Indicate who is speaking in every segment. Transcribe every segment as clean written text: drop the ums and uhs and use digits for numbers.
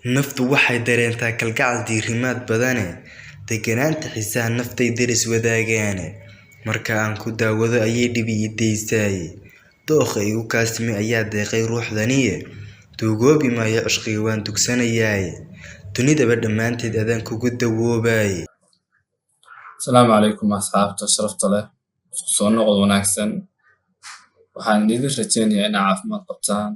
Speaker 1: Naftu waxay dareentaa kalgacal diirimaad badane, degganaanta xiisaha naftay deris wadaagaane. Marka aan ku daawado ayay dhibi i daysaaye, dooqa igu kaasmi ayaa deeqay ruuxdaniye, duugoobi maayo cishqiga waan dugsanayaaye, dunidaba dhammaanteed adaan kugu dawoobaaye.
Speaker 2: Asalaamu calaykum asxaabta sharafta leh, soo noqod wanaagsan. Waxaan idin rajaynayaa inaad caafimaad qabtaan.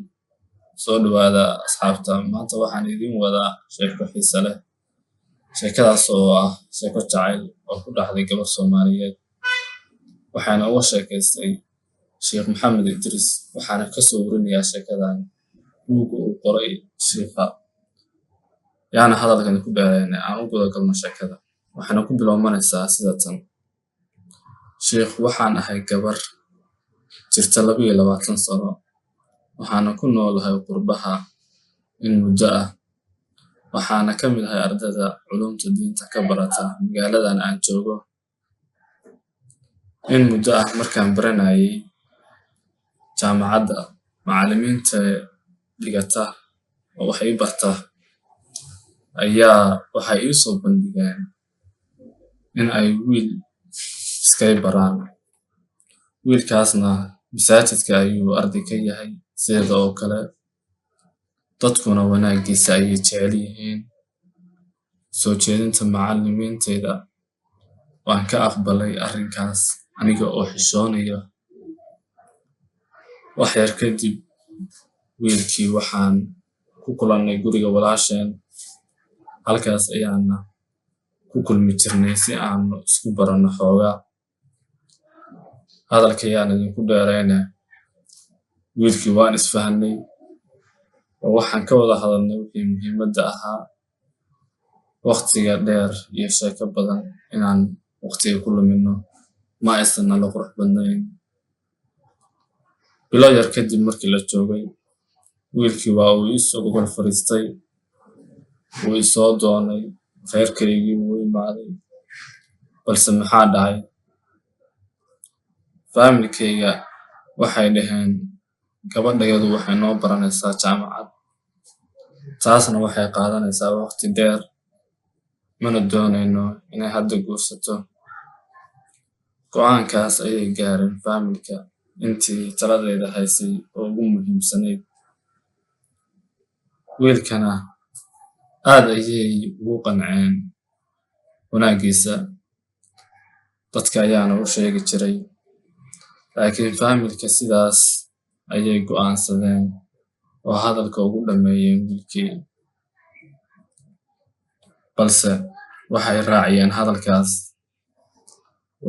Speaker 2: Soo dhawaada asxaabta. Maanta waxaan idin wadaa sheeko xiiso leh. Sheekadaas oo ah sheeko jacayl oo ku dhacday gabar Soomaaliyeed. Waxaana uga sheekaystay Sheekh Maxamed Idris. Waxaana ka soo warinayaa sheekadan buugga uu qoray sheekha. Yaana hadalkan ku dheeraynay aan u guda galno sheekada. Waxaana ku bilowmanaysaa sida tan. Sheekh waxaan ahay gabar jirta 22 sano. Waxaana ku noolahay qurbaha in muddo ah. Waxaana ka mid ahay ardayda culumta diinta ka barata magaaladan aan joogo. In muddo ah markaan baranayay jaamacadda, macallimiinta dhigata oo wax ii barta ayaa waxay ii soo bandhigeen in ay wiil iskay baraan. Wiilkaasna masaajidka ayuu arday ka yahay sida oo kale. Dadkuna wanaagiisa ayay jecel yihiin. Soo jeedinta macallimiintayda waan ka aqbalay arrinkaas aniga oo xishoonaya. Wax yar kadib wiilkii waxaan ku kulannay guriga walaasheen. Halkaas ayaana ku kulmi jirnay si aan isku baranno xoogaa. Hadalka ayaan idinku dheeraynaa. Wiilkii waan isfahanay oo waxaan ka wada hadalnay wixii muhiimadda ahaa. Waqtiga dheer iyo sheeko badan inaan waqtiga ku lumino ma aysan nala qurux badnayn. Bilo yar kadib markii la joogay, wiilkii waa uu ii soo gogol fariistay. Wuu i soo doonay, reerkaygii wuu imaaday. Balse maxaa dhacay? Faamilkayga waxay dhaheen gabadhayadu waxay noo baranaysaa jaamacad. Taasna waxay qaadanaysaa waqti dheer. Mana doonayno inay hadda guursato. Go'aankaas ayay gaareen faamilka intii taladayda haysay oo ugu muhiimsanayd. Wiilkana aad ayay ugu qanceen wanaagiisa. Dadka ayaana u sheegi jiray. Laakiin faamilka sidaas ayay go'aansadeen oo hadalka ugu dhameeyeen wiilkii. Balse waxay raaciyeen hadalkaas.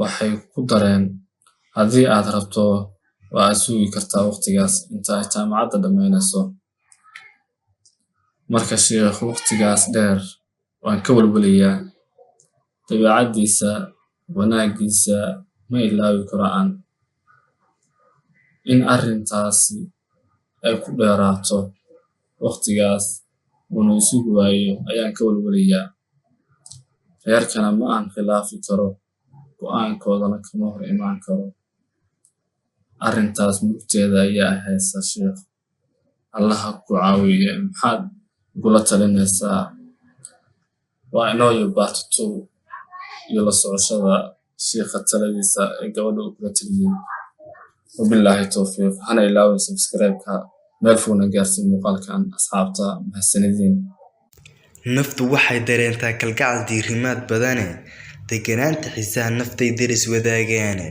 Speaker 2: Waxay ku dareen haddii aad rabto waa aad sugi kartaa waqtigaas inta ay jaamacadda dhammaynayso. Marka sheekh waqtigaas dheer waan ka walwalayaa. Dabeecaddiisa, wanaagiisa ma ilaawi karo aan. In arrintaasi ay ku dheeraato waqtigaas uuna isugu waayo ayaan ka walwalayaa. Reerkana ma aan khilaafi karo. Go'aankoodana kama hor imaan karo. Arrintaas mugteeda ayaa haysa sheekh. Allaha ku caawiye. Maxaad gula talinaysaa? Waa inoo part 2 iyo la socoshada sheekha taladiisa ee gabadha uu kula taliyay. Wabillahi tawfiiq. Hana ilaawin subscribe-ka meel fogna gaarsiin muuqaalkan asxaabta mahadsanidin.
Speaker 1: Naftu waxay dareentaa kalgacal diirimaad badane, degganaanta xiisaha naftay deris wadaagaane.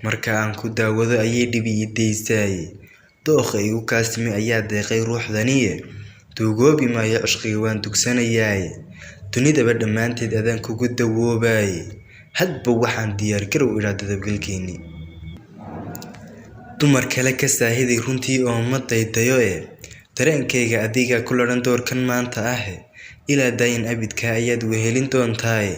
Speaker 1: Marka aan ku daawado ayay dhibi i daysaaye, dooqa igu kaasmi ayaa deeqay ruuxdaniye, duugoobi maayo cishqiga waan dugsanayaaye, dunidaba dhammaanteed adaan kugu dawoobaaye. Hadba waxaan diyaar garow idhaa dadabgalkeennii. Dumar kale ka saahiday runtii oo ma daydayo dareenkayga adiga ku ladhan doorkan maanta ah. Ilaa dayin abidka ayaad wehelin doontaaye.